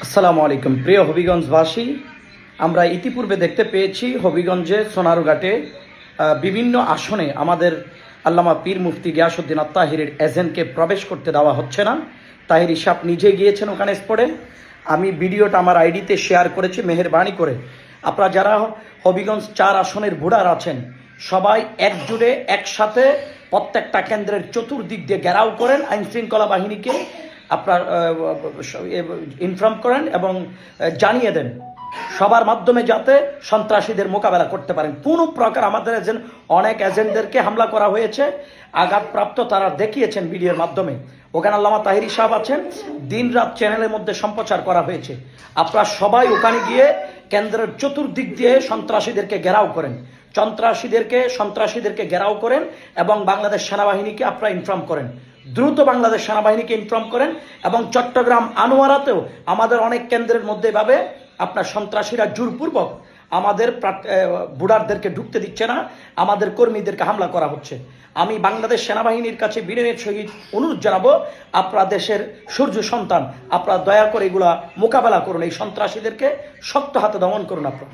আসসালামু আলাইকুম প্রিয় হবিগঞ্জবাসী। আমরা ইতিপূর্বে দেখতে পেয়েছি হবিগঞ্জে সোনারুঘাটে বিভিন্ন আসনে আমাদের আল্লামা পীর মুফতি গিয়াসউদ্দিন আত্তাহিরের এজেন্টকে প্রবেশ করতে দেওয়া হচ্ছে না। তাহির ইসাব নিজে গিয়েছেন ওখানে স্পটে। আমি ভিডিওটা আমার আইডিতে শেয়ার করেছি। মেহেরবানি করে আপনারা যারা হবিগঞ্জ 4 আসনের ভোটার আছেন সবাই একজোটে একসাথে প্রত্যেকটা কেন্দ্রের চতুর্দিক দিয়ে ঘেরাও করেন, আইনশৃঙ্খলা বাহিনীকে আপনার ইনফর্ম করেন এবং জানিয়ে দেন সবার মাধ্যমে যাতে সন্ত্রাসীদের মোকাবেলা করতে পারেন। কোনো প্রকার আমাদের অনেক এজেন্টদেরকে হামলা করা হয়েছে, আঘাতপ্রাপ্ত তারা দেখিয়েছেন ভিডিওর মাধ্যমে। ওখানে আল্লামা তাহির সাহেব আছেন, দিন রাত চ্যানেলের মধ্যে সম্প্রচার করা হয়েছে। আপনারা সবাই ওখানে গিয়ে কেন্দ্রের চতুর্দিক দিয়ে সন্ত্রাসীদেরকে ঘেরাও করেন, সন্ত্রাসীদেরকে ঘেরাও করেন এবং বাংলাদেশ সেনাবাহিনীকে আপনারা ইনফর্ম করেন। দ্রুত বাংলাদেশ সেনাবাহিনীকে ইনফর্ম করেন এবং চট্টগ্রাম আনোয়ারাতেও আমাদের অনেক কেন্দ্রের মধ্যে এভাবে আপনার সন্ত্রাসীরা জোরপূর্বক আমাদের ভোটারদেরকে ঢুকতে দিচ্ছে না, আমাদের কর্মীদেরকে হামলা করা হচ্ছে। আমি বাংলাদেশ সেনাবাহিনীর কাছে বিনয়ের সহিত অনুরোধ জানাবো, আপনারা দেশের সূর্য সন্তান, আপনারা দয়া করে এগুলা মোকাবেলা করুন, এই সন্ত্রাসীদেরকে শক্ত হাতে দমন করুন আপনারা।